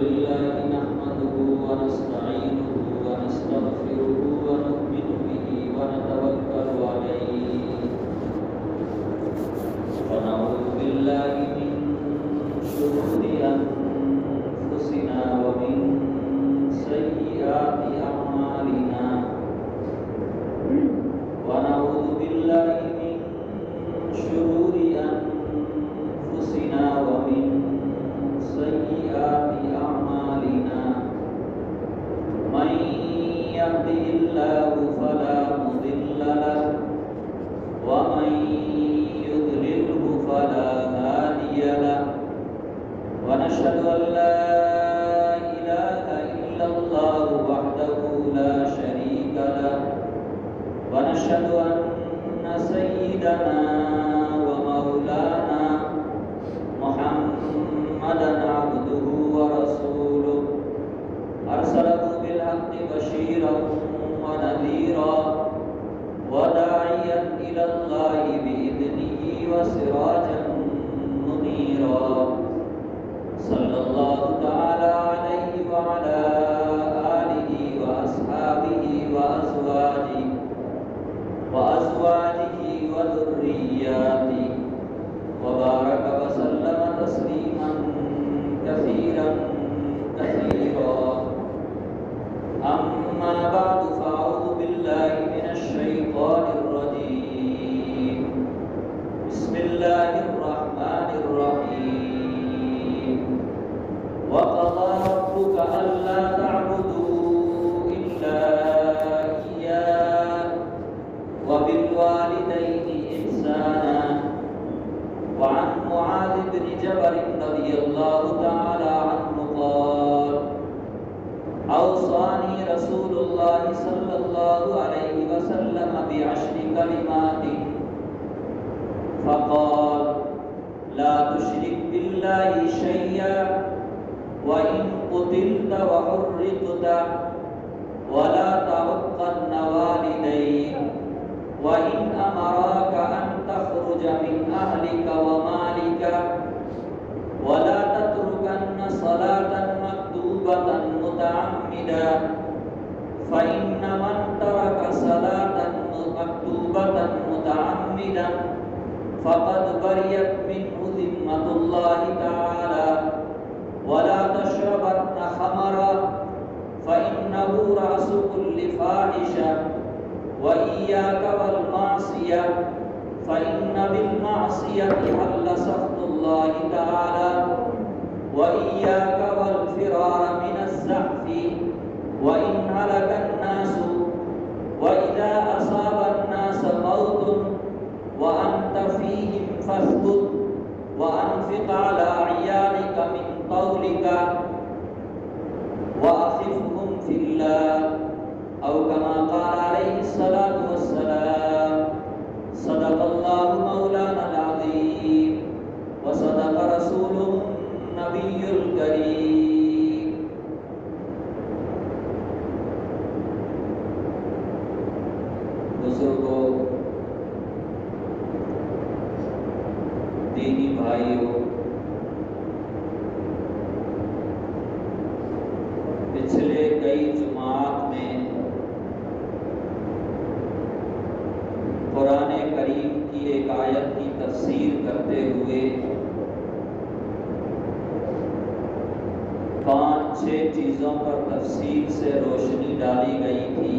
لله نحمده ونستعينه ونستغفره ونؤمن به ونتوكل عليه ونعوذ بالله من شرور أنفسنا ومن سيئات أعمالنا ونعوذ بالله من شرور أنفسنا ومن سيئات أعمالنا من يهده الله فلا مضل له ومن يضلله فلا هادي له ونشهد أن لا إله إلا الله وحده لا شريك له ونشهد أن سيدنا ومولانا محمدا عبده ورسوله أرسله بالحق بشيرا ونذيرا وداعيا إلى الله بإذنه وسراجا منيرا صلى الله تعالى عليه وعلى آله وأصحابه وأزواجه وذرياته وبارك وسلم تسليما كثيرا أما بعد فأعوذ بالله من الشيطان الرجيم بسم الله الرحمن الرحيم وقضى ربك ألا تعبدوا إلا إياه وبالوالدين إحسانا وعن معاذ بن جبل رضي الله تعالى عنه قال أوصاني رسول الله صلى الله عليه وسلم بعشر كلمات فقال لا تشرك بالله شيئا وإن قتلت وحرقت ولا تعقن والديك وإن أمراك أن تخرج من أهلك ومالك ولا تتركن صلاة مكتوبة متعمدا فإن من ترك صلاة مكتوبة متعمدا فقد برئت منه ذمة الله تعالى ولا تشربن خمرا فإنه رأس كل فاحشة وإياك والمعصية فإن بالمعصية حل سخط الله تعالى وإياك والفرار من الزحف وإن هلك الناس وإذا أصاب الناس موت وأنت فيهم فاثبت وأنفق على عيالك من قولك وأخفهم في الله أو كما قال عليه الصلاة والسلام صدق الله مولانا العظيم وصدق رسوله النبي الكريم بزرگوں، دینی بھائیوں، پچھلے کئی جماعت میں قرآن کریم کی ایک آیت کی تفسیر کرتے ہوئے 5-6 چیزوں پر تفصیل سے روشنی ڈالی گئی تھی۔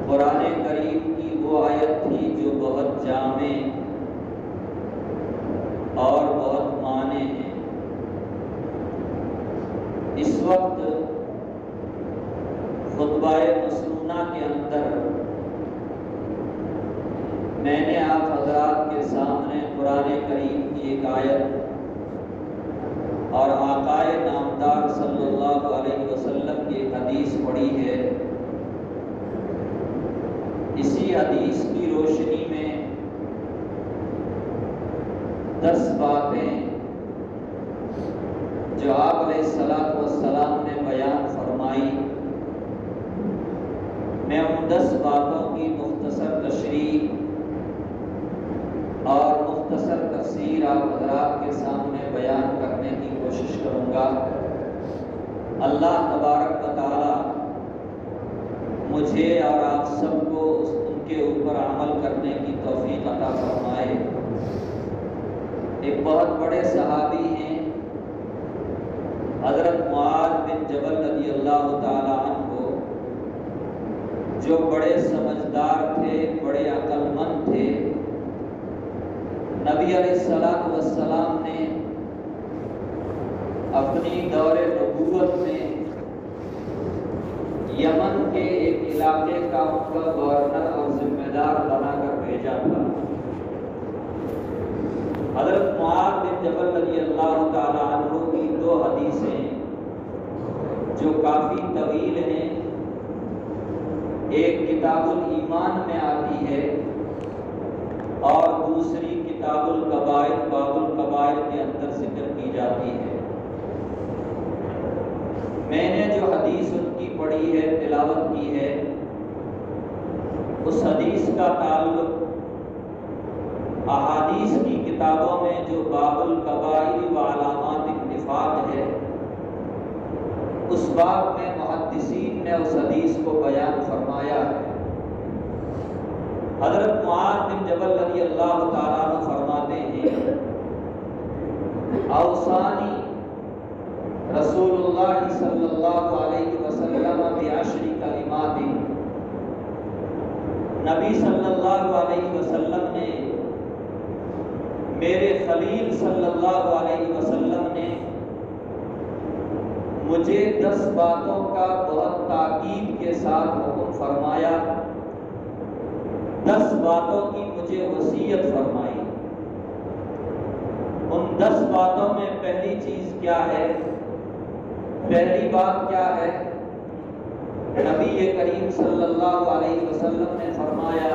قرآن کریم کی وہ آیت تھی جو بہت جامع اور بہت معنی ہے۔ اس وقت خطبہ مسنونہ کے اندر میں نے آپ حضرات کے سامنے قرآن کریم کی ایک آیت اور آقا نامدار صلی اللہ علیہ وسلم کی ایک حدیث پڑھی ہے۔ اسی حدیث کی روشنی میں 10 باتیں جو آپ علیہ السلام نے بیان فرمائی، میں ان 10 باتوں کی مختصر تشریح اور مختصر تفسیر آپ حضرات کے سامنے بیان کرنے اللہ تبارک و تعالی مجھے اور آپ سب کو ان کے اوپر عمل کرنے کی توفیق عطا فرمائے۔ ایک بہت بڑے صحابی ہیں حضرت معاذ بن جبل رضی اللہ تعالی عنہ، جو بڑے سمجھدار تھے، بڑے عقل مند تھے۔ نبی علیہ الصلوۃ والسلام نے اپنی دور نبوت میں یمن کے ایک علاقے کا ان کا گورنر اور ذمہ دار بنا کر بھیجا تھا۔ حضرت معاذ بن جبل رضی اللہ تعالی عنہ کی دو حدیثیں جو کافی طویل ہیں، ایک کتاب الایمان میں آتی ہے اور دوسری کتاب الکبائر باب الکبائر کے اندر ذکر کی جاتی ہے۔ میں نے جو حدیث ان کی پڑھی ہے، تلاوت کی ہے، اس حدیث کا تعلق احادیث کی کتابوں میں جو باب الکبائر و علامات النفاق ہے، اس باب میں محدثین نے اس حدیث کو بیان فرمایا ہے۔ حضرت معاذ بن جبل رضی اللہ تعالیٰ عنہ فرماتے ہیں، اوصانی رسول اللہ صلی اللہ علیہ وسلم بعشر کلمات، نبی صلی اللہ علیہ وسلم نے، میرے خلیل صلی اللہ علیہ وسلم نے مجھے 10 باتوں کا بہت تاکید کے ساتھ حکم فرمایا، 10 باتوں کی مجھے وصیت فرمائی۔ ان 10 باتوں میں پہلی چیز کیا ہے؟ پہلی بات کیا ہے؟ نبی کریم صلی اللہ علیہ وسلم نے فرمایا،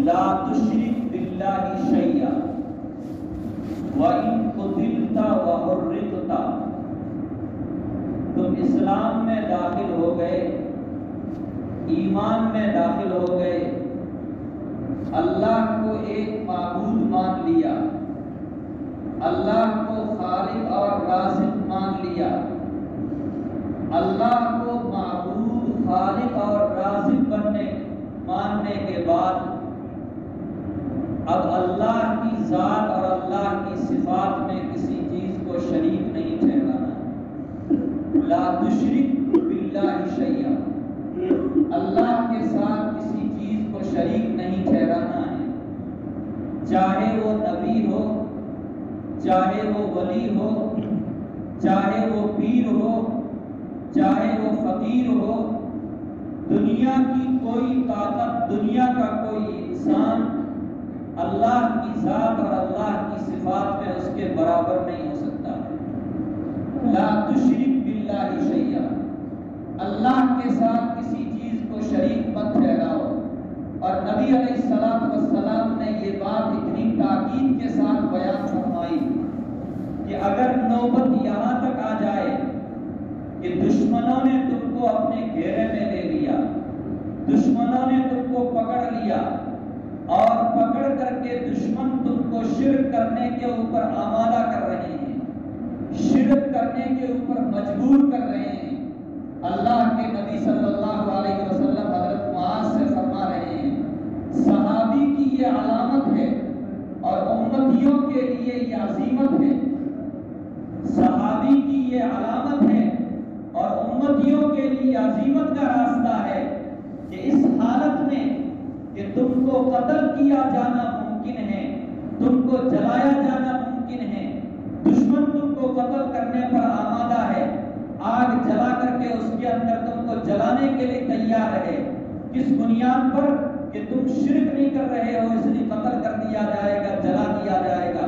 لا تشرک باللہ شیئا وَإِن قُتِلْتَ وَحُرِّقْتَ۔ تم اسلام میں داخل ہو گئے، ایمان میں داخل ہو گئے، اللہ کو ایک معبود مان لیا، اللہ کو خالق اور رازق مان لیا، اللہ کو معبود، خالق اور رازق ماننے کے بعد اب اللہ کی ذات اور اللہ کی صفات میں کسی چیز کو شریک نہیں ٹھہرانا۔ لا تشرک باللہ شیئا، اللہ کے ساتھ کسی چیز کو شریک نہیں ٹھہرانا ہے، چاہے وہ نبی ہو، چاہے وہ ولی ہو، چاہے وہ پیر ہو، چاہے وہ فقیر ہو، دنیا کی کوئی طاقت، دنیا کا کوئی انسان اللہ کی ذات اور اللہ کی صفات میں اس کے برابر نہیں ہو سکتا۔ لا تشرک باللہ شیئا، اللہ کے ساتھ کسی چیز کو شریک مت ٹھہراؤ۔ اور نبی علیہ الصلوۃ والسلام نے یہ بات اتنی تاکید کے ساتھ بیان فرمائی کہ اگر نوبت یہاں تک آ جائے کہ دشمنوں نے تم کو اپنے گھیرے میں لے لیا، دشمنوں نے تم کو پکڑ لیا اور پکڑ کر کے دشمن تم کو شرک کرنے کے اوپر آمادہ کر رہے ہیں، شرک کرنے کے اوپر مجبور کر رہے ہیں، اللہ کے نبی صلی اللہ علیہ وسلم حضرت معاذ سے فرما رہے ہیں، صحابی کی یہ علامت ہے اور امتیوں کے لیے یہ عزیمت ہے، صحابی کی یہ علامت ہے اور امتیوں کے لیے عزیمت کا راستہ ہے کہ اس حالت میں کہ تم کو قتل کیا جانا ممکن ہے، تم کو جلایا جانا ممکن ہے، دشمن تم کو قتل کرنے پر آمادہ ہے، آگ جلا کر کے اس کے اندر تم کو جلانے کے لیے تیار ہے، کس بنیاد پر کہ تم شرک نہیں کر رہے ہو، اس لیے قتل کر دیا جائے گا، جلا دیا جائے گا۔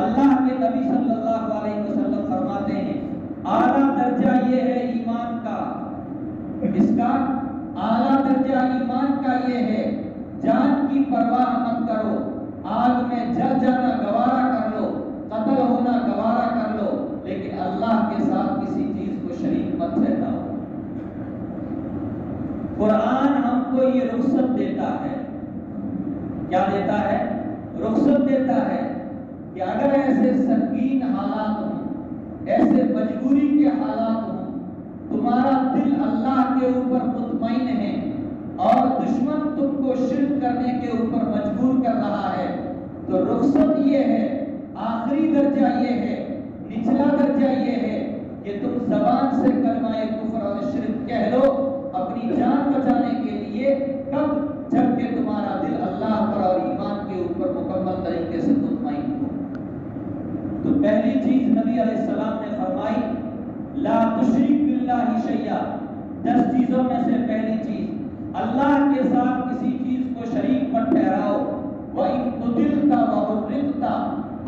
اللہ کے نبی صلی اللہ علیہ وسلم فرماتے ہیں، اعلیٰ درجہ یہ ہے ایمان کا، اس کا اعلیٰ درجہ ایمان کا یہ ہے، جان کی پرواہ مت کرو، آگ میں جل جانا گوارا کر لو، قتل ہونا گوارا کر لو، لیکن اللہ کے ساتھ کسی چیز کو شریک مت ٹھہراؤ۔ قرآن ہم کو یہ رخصت دیتا ہے، کیا دیتا ہے؟ رخصت دیتا ہے کہ اگر ایسے سنگین حالات ہوں، ایسے مجبوری کے حالات ہوں، تمہارا دل اللہ کے اوپر مطمئن ہے اور دشمن تم کو شرک کرنے کے اوپر مجبور کر رہا ہے، تو رخصت یہ ہے، آخری درجہ یہ ہے، نچلا درجہ یہ ہے کہ تم زبان سے کلمہ کفر اور شرک کہہ لو اپنی جان بچانے کے لیے۔ کب؟ جب کہ تمہارا دل اللہ پر اور ایمان کے اوپر مکمل طریقے سے مطمئن ہو۔ تو پہلی چیز نبی علیہ السلام نے فرمائی لا تشرک باللہ شیئا، 10 چیزوں میں سے پہلی چیز اللہ کے ساتھ کسی چیز کو شریک مت ٹھہراؤ۔ وَإِن قُتِلْتَ وَحُرِّقْتَ،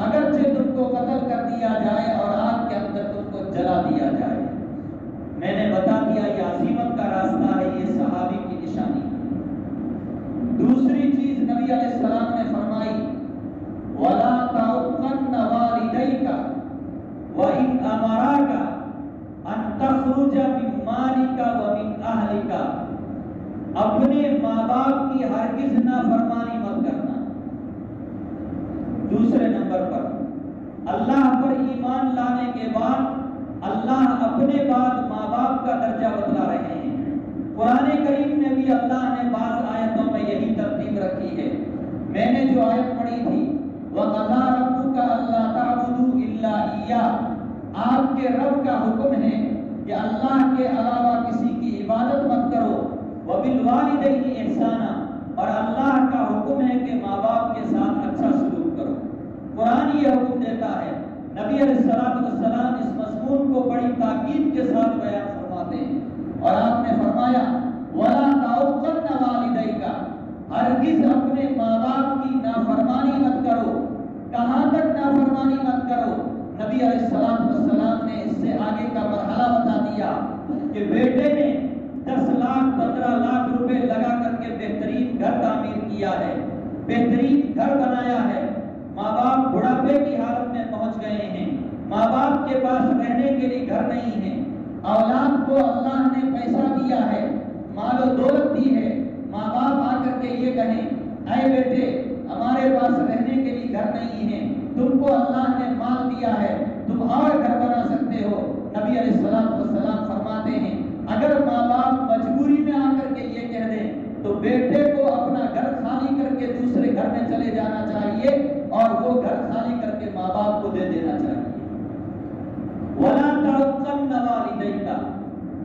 اگرچہ تم کو قتل کر دیا جائے اور آگ کے اندر تم کو جلا دیا جائے۔ میں نے بتا دیا یہ عزیمت کا راستہ ہے، یہ صحابی کی نشانی ہے۔ دوسری چیز نبی علیہ السلام نے فرمائی وَلَا تَعُقَّنَّ وَالِدَيْكَ وَإِنْ أَمَرَاكَ أَن تَخْرُجَ مِن مَالِكَ وَمِنْ أَهْلِكَ، اپنے ماں باپ کی ہرگز نافرمانی مت کرنا۔ دوسرے نمبر پر اللہ پر ایمان لانے کے بعد اللہ اپنے بعد ماں باپ کا درجہ بتلا رہے ہیں۔ قرآن کریم میں بھی اللہ نے بعض آیتوں میں یہی ترتیب رکھی ہے۔ میں نے جو آیت پڑھی تھی وَقَضَىٰ رَبُّكَ أَلَّا تَعْبُدُوا إِلَّا إِيَّاهُ، آپ کے رب کا حکم ہے کہ اللہ کے علاوہ کسی کی عبادت مت کرو۔ وَبِالْوَالِدَيْنِ إِحْسَانًا، اور اللہ کا حکم ہے کہ ماں باپ کے ساتھ اچھا سلوک کرو۔ قرآن یہ حکم دیتا ہے، نبی علیہ السلام اس مضمون کو بڑی تاکید کے ساتھ بیان فرماتے ہیں، اور آپ نے فرمایا وَلَا تَعُقَّنَّ وَالِدَيْكَ، ہرگز اپنے ماں باپ کی نافرمانی مت کرو۔ کہاں تک نافرمانی مت کرو؟ نبی علیہ السلام نے اس سے آگے کا مرحلہ بتا دیا کہ بیٹے نے 10 لاکھ 15 لاکھ روپے لگا کر کے بہترین گھر تعمیر کیا ہے، بہترین گھر بنایا ہے، ماں باپ بڑھاپے کی حالت میں پہنچ گئے ہیں، ماں باپ کے پاس رہنے کے لیے گھر نہیں ہے، اولاد کو اللہ نے پیسہ دیا ہے، مال و دولت دی ہے، ماں باپ آ کر کے یہ کہیں اے بیٹے ہمارے پاس رہنے کے لیے گھر نہیں ہے، تم کو اللہ نے مال دیا ہے، تم اور گھر بنا سکتے ہو۔ نبی علیہ السلام فرماتے ہیں اگر ماں باپ مجبوری میں آ کر کے یہ کہہ دیں تو بیٹے کو اپنا گھر خالی کر کے دوسرے گھر میں چلے جانا چاہیے اور وہ گھر خالی کر کے ماں باپ کو دے دینا چاہیے۔ وَلَا تَعُقَّنَّ وَالِدَيْكَ،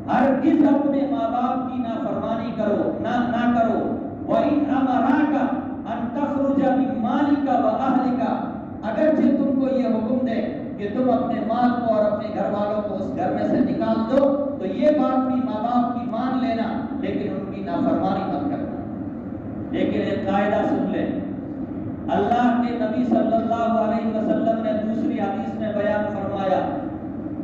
ہرگز اپنے ماں باپ کی نافرمانی نہ کرو۔ وَإِنْ أَمَرَاكَ أَن تَخْرُجَ مِن مَالِكَ وَأَهْلِكَ، اگرچہ تم کو یہ حکم دے کہ تم اپنے مال کو اور اپنے گھر والوں کو اس گھر میں سے نکال دو تو یہ بات بھی ماں باپ کی مان لینا، لیکن ان کی نافرمانی مت کرنا۔ لیکن ایک قاعدہ سن لیں، اللہ کے نبی صلی اللہ علیہ وسلم نے دوسری حدیث میں بیان فرمایا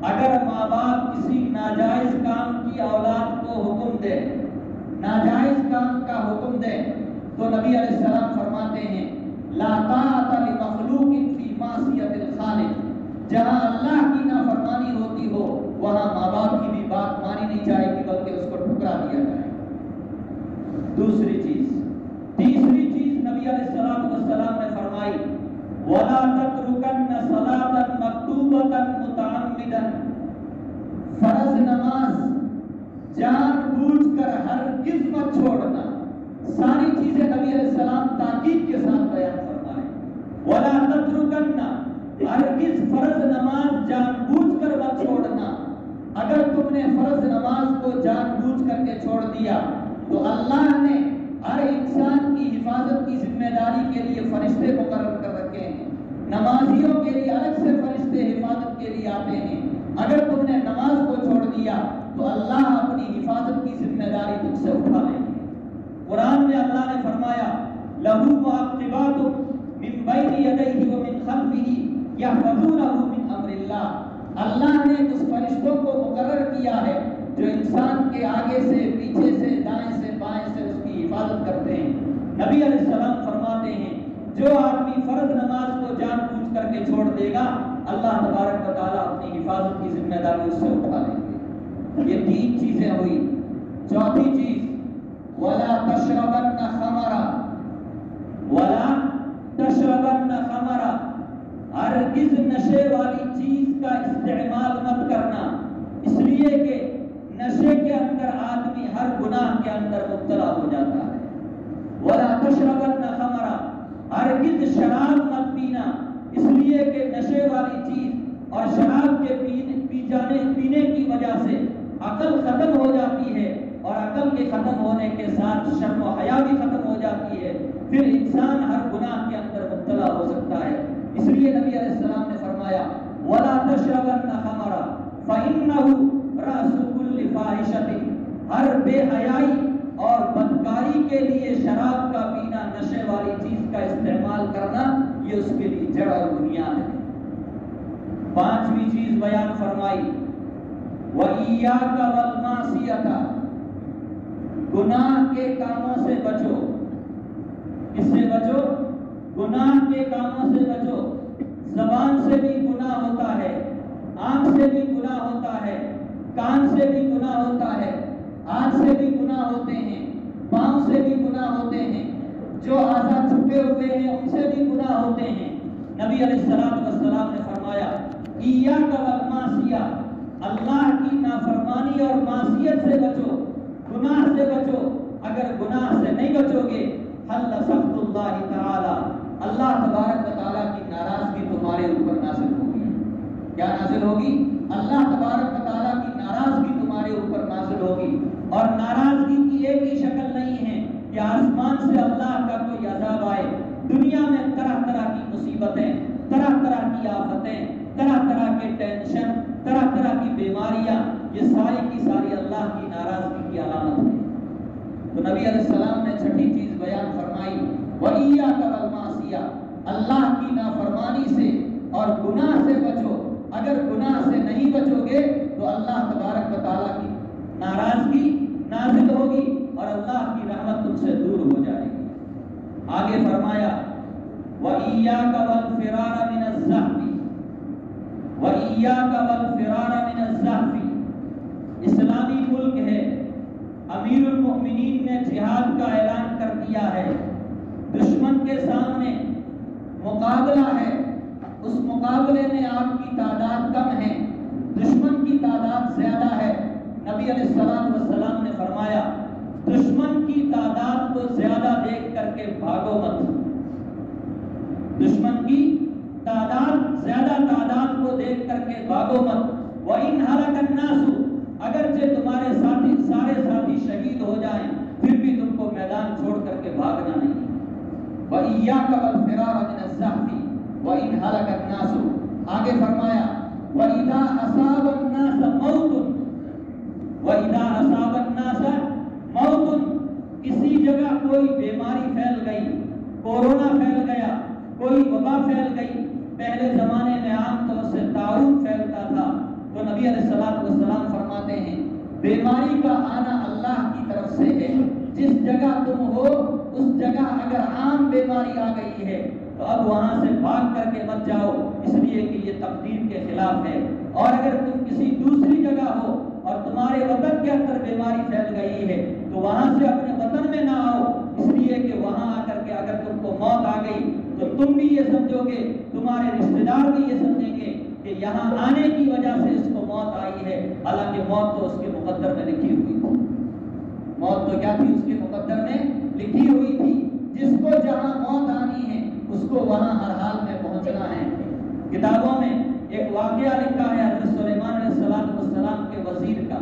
اگر ماں باپ کسی ناجائز کام کی اولاد کو حکم دے، ناجائز کام کا حکم دے، تو نبی علیہ السلام فرماتے ہیں لا طاعۃ لمخلوق فی معصیۃ الخالق، جہاں اللہ کی نافرمانی ہوتی ہو وہاں ماں باپ کی بھی بات مانی نہیں جائے گی بلکہ اس کو ٹھکرا دیا جائے۔ دوسری چیز، تیسری چیز نبی علیہ السلام نے فرمائی وَلَا تَتْرُكَنَّ صَلَاةً مَكْتُوبَةً مُتَعَمِّدًا، فرض نماز جان بوجھ کر ہرگز مت چھوڑنا۔ ساری چیزیں نبی علیہ السلام تاکید کے ساتھ بیان فرمائے۔ وَلَا تَتْرُكَنَّ، ہرگز فرض نماز جان بوجھ کر مت چھوڑنا۔ اگر تم نے فرض نماز کو جان بوجھ کر کے چھوڑ دیا تو اللہ نے ہر انسان کی حفاظت کی ذمہ داری کے لیے فرشتے مقرر کر رکھے ہیں، نمازیوں کے لیے الگ سے فرشتے حفاظت کے لیے آتے ہیں۔ اگر تم نے نماز کو چھوڑ دیا تو اللہ اپنی حفاظت کی ذمہ داری تم سے اٹھا لیں گے۔ قرآن میں اللہ نے فرمایا لَهُ مُعَقِّبَاتٌ مِن بَيْنِ يَدَيْهِ وَمِن خَلْفِهِ يَحْفَظُونَهُ مِنْ أَمْرِ اللَّهِ، اللہ نے اس فرشتوں کو مقرر کیا ہے جو انسان کے آگے سے، پیچھے سے، دائیں سے، بائیں سے اس کی حفاظت کرتے ہیں۔ نبی علیہ السلام فرماتے ہیں جو آدمی فرض نماز کو جان بوجھ کر کے چھوڑ دے گا اللہ تبارک و تعالیٰ اپنی حفاظت کی ذمہ داری اس سے اٹھا لیں گے۔ یہ 3 چیزیں ہوئی۔ چوتھی چیز وَلَا تَشْرَبَنَّ خَمَرًا، وَلَا تَشْرَبَنَّ خَمَرًا، ہرگز نشے والی چیز کا استعمال مت کرنا، اس لیے کہ نشے کے اندر آدمی ہر گناہ کے اندر مبتلا ہو جاتا ہے۔ وَلَا تَشْرَبَنَّ خَمْرًا، ہرگز شراب مت پینا، اس لیے کہ نشے والی چیز اور شراب کے پینے کی وجہ سے عقل ختم ہو جاتی ہے، اور عقل کے ختم ہونے کے ساتھ شرم و حیا بھی ختم ہو جاتی ہے، پھر انسان ہر گناہ کے اندر مبتلا ہو سکتا ہے۔ اس لیے نبی علیہ السلام نے فرمایا وَلَا تَشْرَبَنَّ خَمْرًا فَإِنَّهُ رَأْسُ كُلِّ فَاحِشَةٍ، ہر بے حیائی اور بدکاری کے لیے شراب کا پینا، نشے والی چیز کا استعمال کرنا، یہ اس کے لیے جڑ اور بنیاد ہے۔ پانچویں چیز بیان فرمائی وَإِيَّاكَ وَالْمَعْصِيَةَ، گناہ کے کاموں سے بچو۔ کس سے بچو؟ گناہ کے کاموں سے بچو۔ زبان سے بھی گناہ ہوتا ہے، آنکھ سے بھی گناہ ہوتا ہے، کان سے بھی گناہ ہوتا ہے، ہاتھ سے بھی گناہ ہوتے ہیں، پاؤں سے بھی گناہ ہوتے ہیں، جو اعضاء چھپے ہوئے ہیں ان سے بھی گناہ ہوتے ہیں۔ نبی علیہ السلام نے فرمایا ایاک والمعصیہ، اللہ کی نافرمانی اور معصیت سے بچو، گناہ سے بچو۔ اگر گناہ سے نہیں بچو گے حل سخط اللہ تعالی، اللہ تبارک و تعالیٰ کی ناراضگی تمہارے اوپر نازل ہوگی۔ کیا نازل ہوگی؟ اللہ تبارک و تعالیٰ کی ناراضگی تمہارے اوپر نازل ہوگی۔ اور ناراضگی کی ایک ہی شکل نہیں ہے کہ آسمان سے اللہ کا کوئی عذاب آئے، دنیا میں طرح طرح کی مصیبتیں، طرح طرح کی آفتیں، طرح طرح کے ٹینشن، طرح طرح کی بیماریاں، یہ ساری کی ساری اللہ کی ناراضگی کی علامت ہے۔ تو نبی علیہ السلام نے چھٹی چیز بیان فرمائی وَإِيَّاكَ وَالْمَعْصِيَةَ، اللہ کی نافرمانی سے اور گناہ سے بچو۔ اگر گناہ سے نہیں بچو گے تو اللہ تبارک و تعالیٰ کی ناراضگی نازل ہوگی اور اللہ کی رحمت تم سے دور ہو جائے گی۔ آگے فرمایا وَإِيَّاكَ وَالْفِرَارَ مِنَ الزَّحْفِ، وَإِيَّاكَ وَالْفِرَارَ مِنَ الزَّحْفِ، اسلامی ملک ہے، امیر المؤمنین نے جہاد کا اعلان کر دیا ہے، دشمن کے سامنے مقابلہ ہے، اس مقابلے میں آپ کی تعداد کم ہے، دشمن کی تعداد زیادہ ہے۔ نبی علیہ السلام نے فرمایا دشمن کی تعداد کو زیادہ دیکھ کر کے بھاگو مت، دشمن کی زیادہ تعداد کو دیکھ کر کے بھاگو مت۔ وَإِنْ هَلَكَ النَّاسُ، اگرچہ تمہارے سارے ساتھی شہید ہو جائیں پھر بھی تم کو میدان چھوڑ کر کے بھاگنا نہیں۔ وَإِيَّاكَ وَالْفِرَارَ مِنَ الزَّحْفِ وَإِنْ هَلَكَ النَّاسُ، آگے فرمایا وَإِذَا أَصَابَ النَّاسَ مَوْتٌ، وَإِذَا أَصَابَ النَّاسَ مَوْتٌ، کسی جگہ کوئی بیماری پھیل گئی، کورونا پھیل گیا، کوئی وبا پھیل گئی، پہلے زمانے میں عام طور سے طاعون پھیلتا تھا، تو نبی علیہ السلام فرماتے ہیں بیماری کا آنا اللہ کی طرف سے ہے، جس جگہ تم ہو اس جگہ اگر عام بیماری آ گئی ہے تو اب وہاں سے بھاگ کر کے مت جاؤ، اس لیے کہ یہ تقدیر کے خلاف ہے۔ اور اگر تم کسی دوسری جگہ ہو اور تمہارے وطن کے اندر بیماری پھیل گئی ہے تو وہاں سے اپنے وطن میں نہ آؤ، اس لیے کہ وہاں آ کر کے اگر تم کو موت آ گئی تو تم بھی یہ سمجھو گے، تمہارے رشتہ دار بھی یہ سمجھیں گے کہ یہاں آنے کی وجہ سے اس کو موت آئی ہے، حالانکہ موت تو اس کے مقدر میں لکھی ہوئی تھی۔ موت تو کیا تھی؟ اس کے مقدر میں لکھی ہوئی تھی۔ جس کو جہاں موت آنی ہے اس کو وہاں ہر حال میں پہنچنا ہے۔ کتابوں میں ایک واقعہ لکھا ہے حضرت سلیمان علیہ السلام کے وزیر کا،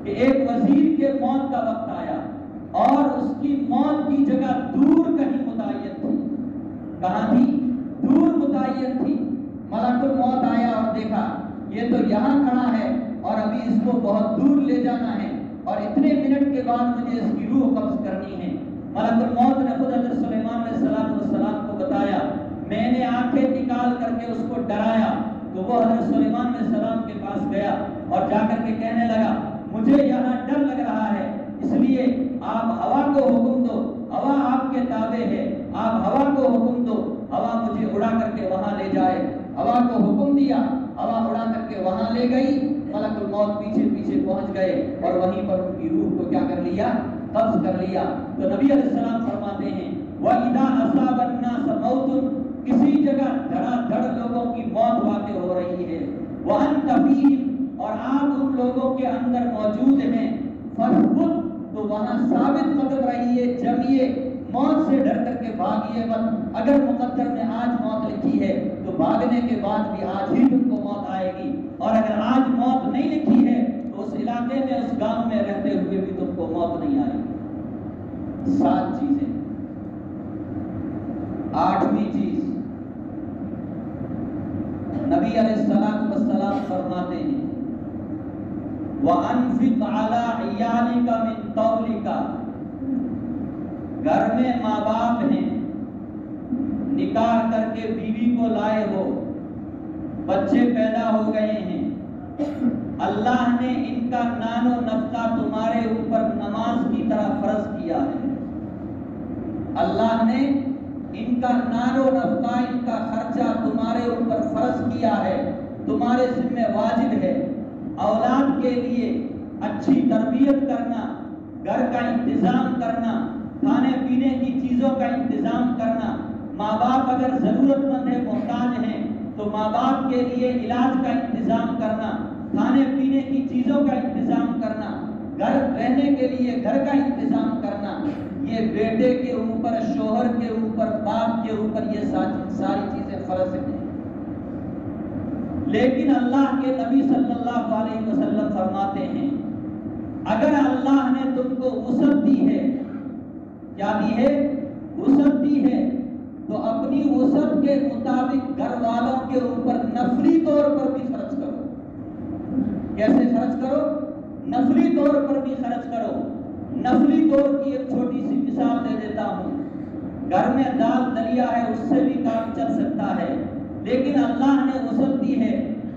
کہ ایک وزیر کے موت کا وقت آیا اور اس کی موت کی جگہ دور کہیں متعین تھی۔ کہاں تھی؟ دور متعین تھی۔ ملک الموت آیا اور دیکھا یہ تو یہاں کھڑا ہے اور ابھی اس کو بہت دور لے جانا ہے اور اتنے منٹ کے بعد مجھے اس کی روح قبض کرنی ہے۔ ملک الموت نے خود حضرت سلیمان علیہ السلام کو بتایا، میں نے آنکھیں نکال کر کے اس کو ڈرایا تو وہ حضرت سلیمان علیہ السلام کے پاس گیا اور جا کر کے کہنے لگا مجھے یہاں ڈر لگ رہا ہے، اس لیے آپ ہوا کو حکم دو، ہوا آپ کے تابع ہے، آپ ہوا کو حکم دو، ہوا مجھے اڑا کر کے وہاں لے جائے۔ ہوا کو حکم دیا، ہوا اڑا کر کے وہاں لے گئی، ملک الموت پیچھے پیچھے پہنچ گئے اور وہیں پر ان کی روح کو کیا کر لیا؟ قبض کر لیا۔ تو نبی علیہ السلام فرماتے ہیں وَإِذَا أَصَابَ النَّاسَ مَوْتٌ، کسی جگہ دھڑا دھڑ لوگوں کی موت واقع ہو رہی ہے، وَأَنْتَ فِيهِمْ، اور آپ ان لوگوں کے اندر موجود ہیں، فَاثْبُتْ، تو وہاں ثابت قدم رہیے، جمیے، موت سے ڈر کر کے بھاگیے مت۔ اگر مقدر میں آج موت لکھی ہے تو بھاگنے کے بعد بھی آج ہی تم کو موت آئے گی، اور اگر آج موت نہیں لکھی ہے تو اس علاقے میں، اس گاؤں میں رہتے ہوئے بھی تم کو موت نہیں آئے گی۔ 7 چیزیں۔ 8ویں چیز، نبی علیہ السلام فرماتے ہیں وَأَنفِقْ عَلَىٰ عِيَالِكَ مِن طَوْلِكَ، گھر میں ماں باپ ہیں، نکاح کر کے بیوی کو لائے ہو، بچے پیدا ہو گئے ہیں، اللہ نے ان کا نان و نفقہ تمہارے اوپر نماز کی طرح فرض کیا ہے۔ اللہ نے ان کا نان و نفقہ، ان کا خرچہ تمہارے اوپر فرض کیا ہے، تمہارے ذمہ واجب ہے۔ اولاد کے لیے اچھی تربیت کرنا، گھر کا انتظام کرنا، کھانے پینے کی چیزوں کا انتظام کرنا، ماں باپ اگر ضرورت مند ہے، محتاج ہیں، تو ماں باپ کے لیے علاج کا انتظام کرنا، کھانے پینے کی چیزوں کا انتظام کرنا، گھر رہنے کے لیے گھر کا انتظام کرنا، یہ بیٹے کے اوپر، شوہر کے اوپر، باپ کے اوپر یہ ساری چیزیں فرض ہیں۔ لیکن اللہ کے نبی صلی اللہ علیہ وسلم فرماتے ہیں اگر اللہ نے تم کو وسعت دی ہے، کیا دی ہے؟ وسعت دی ہے، تو اپنی وسعت کے مطابق گھر والوں کے اوپر نفلی طور پر بھی خرچ کرو۔ کیسے خرچ کرو؟ نفلی طور پر بھی خرچ کرو۔ نفلی طور کی ایک چھوٹی سی مثال دے دیتا ہوں۔ گھر میں دال دلیا ہے، اس سے بھی کام چل سکتا ہے، لیکن اللہ نے وسعت دی ہے،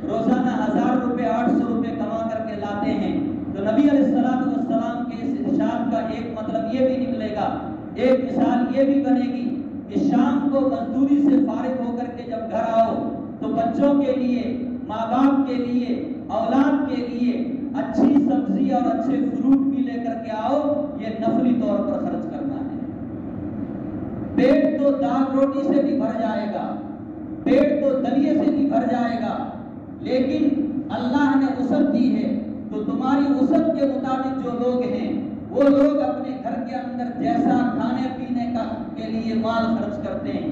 روزانہ 1000 روپے 800 روپے کما کر کے لاتے ہیں، تو نبی علیہ السلام کے اس ارشاد کا ایک مطلب یہ بھی نکلے گا، ایک مثال یہ بھی بنے گی کہ شام کو مزدوری سے فارغ ہو کر کے جب گھر آؤ تو بچوں کے لیے، ماں باپ کے لیے، اولاد کے لیے اچھی سبزی اور اچھے فروٹ بھی لے کر کے آؤ، یہ نفلی طور پر خرچ کرنا ہے۔ پیٹ تو دال روٹی سے بھی بھر جائے گا، پیٹ تو دلیے سے بھی بھر جائے گا، لیکن اللہ نے وسعت دی ہے تو تمہاری وسعت کے مطابق جو لوگ ہیں وہ لوگ اپنے گھر کے اندر جیسا کھانے پینے کا کے لیے مال خرچ کرتے ہیں،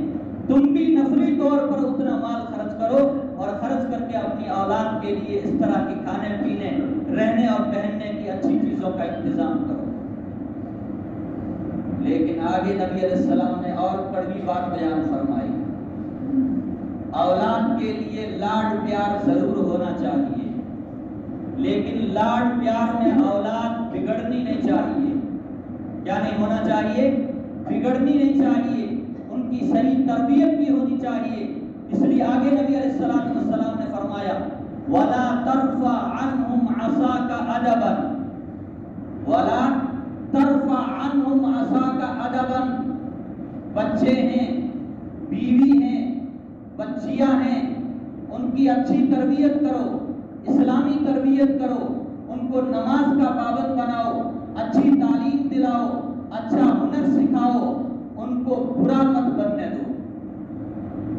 تم بھی نفلی طور پر اتنا مال خرچ کرو، اور خرچ کر کے اپنی اولاد کے لیے اس طرح کے کھانے پینے، رہنے اور پہننے کی اچھی چیزوں کا انتظام کرو۔ لیکن آگے نبی علیہ السلام نے اور کڑوی بات بیان فرمائی، اولاد کے لیے لاڈ پیار ضرور ہونا چاہیے، لیکن لاڈ پیار میں اولاد بگڑنی نہیں چاہیے۔ کیا نہیں ہونا چاہیے؟ بگڑنی نہیں چاہیے، ان کی صحیح تربیت بھی ہونی چاہیے۔ اس لیے آگے نبی علیہ السلام نے فرمایا وَلَا تَرْفَعْ عَنْهُمْ عَصَاكَ أَدَبًا، وَلَا تَرْفَعْ عَنْهُمْ عَصَاكَ أَدَبًا، بچے ہیں، بیوی ہیں، بچیاں ہیں، ان کی اچھی تربیت کرو، اسلامی تربیت کرو، ان کو نماز کا پابند بناؤ، اچھی تعلیم دلاؤ، اچھا ہنر سکھاؤ، ان کو برا مت بننے دو۔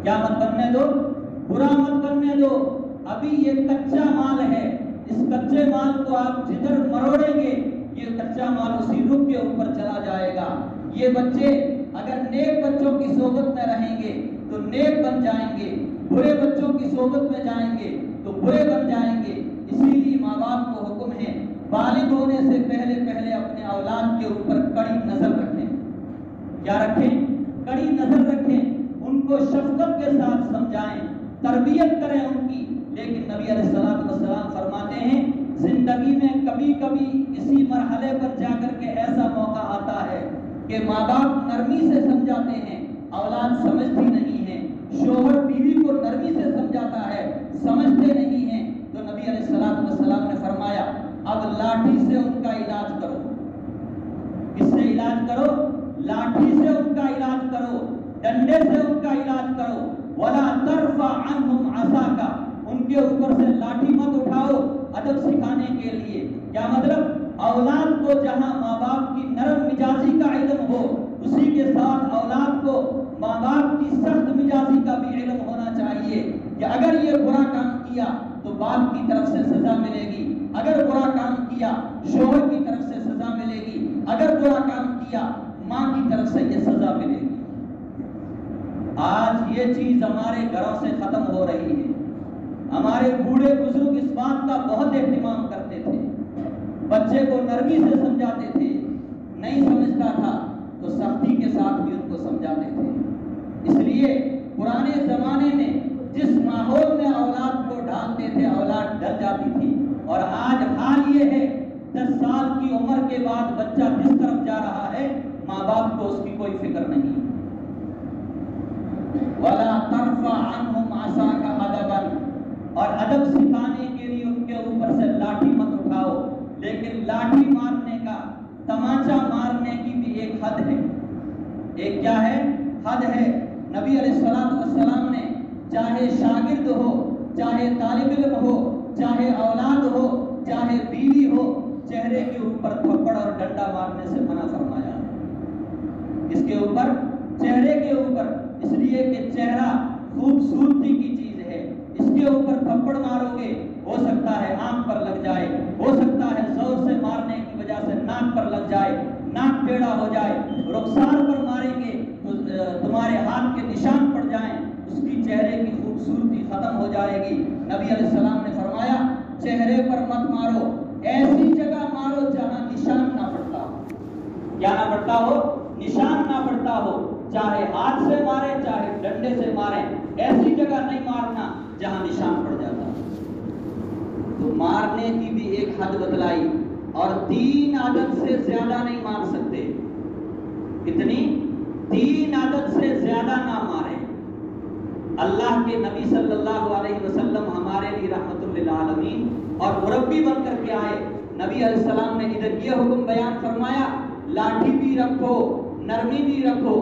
کیا مت بننے دو؟ برا مت بننے دو۔ ابھی یہ کچا مال ہے، اس کچے مال کو آپ جدھر مروڑیں گے یہ کچا مال اسی رخ کے اوپر چلا جائے گا۔ یہ بچے اگر نیک بچوں کی صحبت میں رہیں گے تو نیک بن جائیں گے، برے بچوں کی صحبت میں جائیں گے تو برے بن جائیں گے۔ اسی لیے ماں باپ کو حکم ہے بالغ ہونے سے پہلے اپنے اولاد کے اوپر کڑی نظر رکھیں۔ کیا رکھیں؟ کڑی نظر رکھیں، ان کو شفقت کے ساتھ سمجھائیں، تربیت کریں ان کی۔ لیکن نبی علیہ السلام فرماتے ہیں زندگی میں کبھی کبھی اسی مرحلے پر جا کر کے ایسا موقع آتا ہے کہ ماں باپ نرمی سے سمجھاتے ہیں، اولاد سمجھتی نہیں ہے، شوہر بیوی کو نرمی سے سمجھاتا ہے، سمجھتے نہیں ہیں، تو نبی علیہ السلام نے فرمایا اب لاٹھی سے ان کا علاج کرو۔ کس سے علاج کرو؟ لاٹھی سے ان کا علاج کرو، ڈنڈے سے ان کا علاج کرو۔ وَلَا تَرْفَعْ عَنْهُمْ عَصَاكَ، ان کے اوپر سے لاٹھی مت اٹھاؤ ادب سکھانے کے لیے۔ کیا مطلب؟ اولاد کو جہاں ماں باپ کی نرم مزاجی کا علم ہو، اسی کے ساتھ اولاد کو ماں باپ کی سخت مزاجی کا بھی علم ہونا چاہیے۔ کہ اگر یہ برا کام کیا تو باپ کی طرف سے سزا ملے گی، اگر برا کام کیا شوہر کی طرف سے سزا ملے گی، اگر برا کام کیا ماں کی طرف سے یہ سزا ملے گی۔ آج یہ چیز ہمارے گھروں سے ختم ہو رہی ہے۔ ہمارے بوڑھے بزرگ اس بات کا بہت اہتمام کرتے تھے، بچے کو نرمی سے سمجھاتے تھے، نہیں سمجھتا تھا تو سختی کے ساتھ بھی ان کو سمجھاتے تھے۔ اس لیے پرانے زمانے میں جس ماحول میں اولاد کو ڈالتے تھے اولاد ڈر جاتی تھی، اور آج حال یہ ہے 10 سال کی عمر کے بعد بچہ جس طرف جا رہا ہے ماں باپ کو اس کی کوئی فکر نہیں۔ وَلَا تَرْفَعْ عَنْهُمْ عَصَاكَ أَدَبًا، اور ادب سکھانے کے لیے ان کے اوپر سے لاٹھی مت اٹھاؤ، لیکن لاٹھی مارنے کا، تمانچہ مارنے کی بھی ایک حد ہے۔ ایک کیا ہے؟ حد ہے۔ نبی علیہ السلام نے چاہے شاگرد ہو، چاہے طالب علم ہو، چاہے اولاد ہو، چاہے بیوی ہو، چہرے کے اوپر تھپڑ اور ڈنڈا مارنے سے منع فرمایا ہے۔ اس کے اوپر، چہرے کے اوپر، اس لیے کہ چہرہ خوبصورتی کی چیز ہے، اس کے اوپر تھپڑ مارو گے ہو سکتا ہے آنکھ پر لگ جائے، ہو سکتا ہے زور سے مارنے کی وجہ سے ناک پر لگ جائے، ناک ٹیڑھا ہو جائے، رخسار پر ماریں گے تو تمہارے ہاتھ کے نشان پڑ جائیں، اس کی چہرے کی خوبصورتی ختم ہو جائے گی۔ نبی علیہ السلام نے فرمایا چہرے پر مت مارو، ایسی جگہ مارو جہاں نشان نہ پڑتا ہو۔ کیا نہ پڑتا ہو؟ نشان نہ پڑتا ہو، چاہے ہاتھ سے مارے چاہے ڈنڈے سے مارے، ایسی جگہ نہیں مارنا جہاں نشان پڑ جاتا۔ تو مارنے کی بھی ایک حد بتلائی، اور 3 عدد سے زیادہ نہیں مار سکتے۔ کتنی؟ 3 عدد سے زیادہ نہ مارے۔ اللہ کے نبی صلی اللہ علیہ وسلم ہمارے لیے رحمت للعالمین اور مربی بن کر کے آئے۔ نبی علیہ السلام نے ادھر یہ حکم بیان فرمایا لاٹھی بھی رکھو، نرمی بھی رکھو۔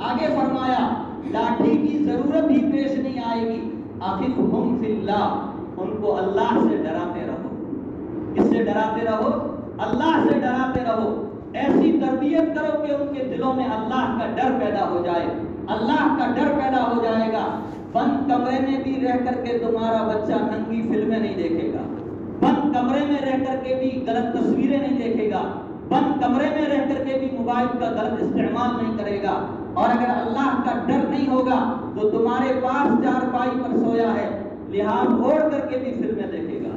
آگے فرمایا لاٹھی کی ضرورت ہی پیش نہیں آئے گی، اخفہم فی اللہ، ان کو اللہ سے ڈراتے رہو۔ کس سے ڈراتے رہو؟ اللہ سے ڈراتے رہو۔ ایسی تربیت کرو کہ ان کے دلوں میں اللہ کا ڈر پیدا ہو جائے، اللہ کا ڈر پیدا ہو جائے گا۔ بند کمرے میں بھی رہ کر کے تمہارا بچہ ننگی فلمیں نہیں دیکھے گا، بند کمرے میں رہ کر کے بھی غلط تصویریں نہیں دیکھے گا، بند کمرے میں رہ کر کے بھی موبائل کا غلط استعمال نہیں کرے گا۔ اور اگر اللہ کا ڈر نہیں ہوگا تو تمہارے پاس چارپائی پر سویا ہے، لحاظ اوڑھ کر کے بھی فلمیں دیکھے گا۔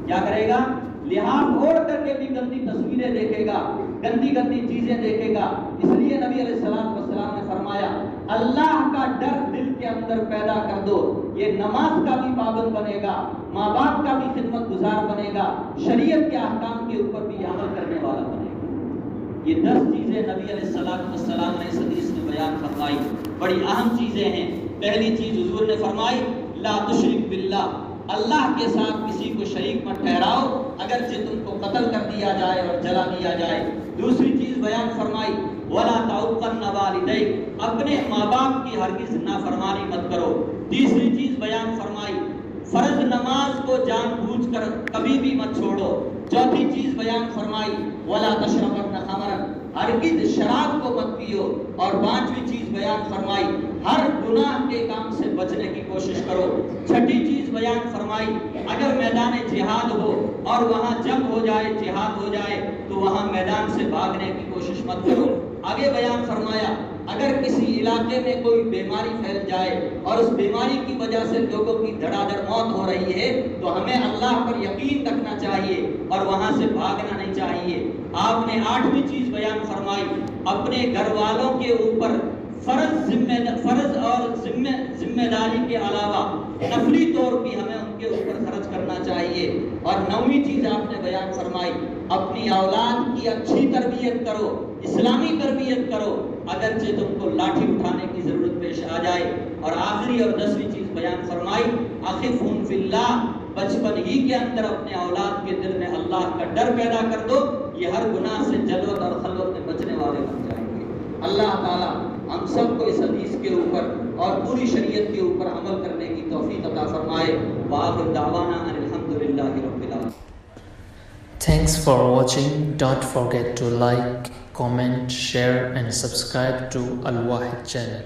کیا کرے گا؟ لحاظ اوڑھ کر کے بھی گندی تصویریں دیکھے گا، گندی گندی چیزیں دیکھے گا۔ اس لیے نبی علیہ السلام نے فرمایا اللہ کا ڈر دل کے اندر پیدا کر دو، یہ نماز کا بھی پابند بنے گا، ماں باپ کا بھی خدمت گزار بنے گا، شریعت کے احکام کے اوپر بھی عمل کرنے والا بنے گا۔ یہ 10 چیزیں نبی علیہ السلام نے اس حدیث میں بیان فرمائی، بڑی اہم چیزیں ہیں۔ پہلی چیز حضور نے فرمائی لا تشرک باللہ، اللہ کے ساتھ کسی کو شریک مت ٹھہراؤ اگرچہ تم کو قتل کر دیا جائے اور جلا دیا جائے۔ دوسری چیز بیان فرمائی ولا تعقن والدیک، اپنے ماں باپ کی ہرگز نافرمانی مت کرو۔ تیسری چیز بیان فرمائی فرض نماز کو جان بوجھ کر کبھی بھی مت چھوڑو۔ چوتھی چیز بیان فرمائی ولا تشربن خمرا، ہرگز شراب کو مت پیو۔ اور پانچویں چیز بیان فرمائی ہر گناہ کے کام سے بچنے کی کوشش کرو۔ چھٹی چیز بیان فرمائی اگر میدان جہاد ہو اور وہاں جنگ ہو جائے، جہاد ہو جائے تو وہاں میدان سے بھاگنے کی کوشش مت کرو۔ آگے بیان فرمایا اگر کسی علاقے میں کوئی بیماری پھیل جائے اور اس بیماری کی وجہ سے لوگوں کی دھڑا دھڑ موت ہو رہی ہے تو ہمیں اللہ پر یقین رکھنا چاہیے اور وہاں سے بھاگنا نہیں چاہیے۔ آپ نے 8ویں چیز بیان فرمائی اپنے گھر والوں کے اوپر فرض اور ذمہ داری کے علاوہ نفلی طور بھی ہمیں ان کے اوپر خرچ کرنا چاہیے۔ اور 9ویں چیز آپ نے بیان فرمائی اپنی اولاد کی اچھی تربیت کرو، اسلامی تربیت کرو اگرچہ تم کو لاٹھی اٹھانے کی ضرورت پیش آ جائے۔ اور آخری اور 10ویں چیز بیان فرمائی اخفہم فی اللہ، بچپن ہی کے اندر اپنے اولاد کے دل میں اللہ کا ڈر پیدا کر دو، یہ ہر گناہ سے جلوت اور خلوت میں بچنے والے بن جائیں گے۔ اللہ تعالی ہم سب کو اس حدیث کے اوپر اور پوری شریعت کے اوپر عمل کرنے کی توفیق عطا فرمائے۔ وآخر دعوانا ان الحمدللہ رب العالمین۔ Thanks for watching. Don't forget to like, comment, share and subscribe to Al Wahid channel.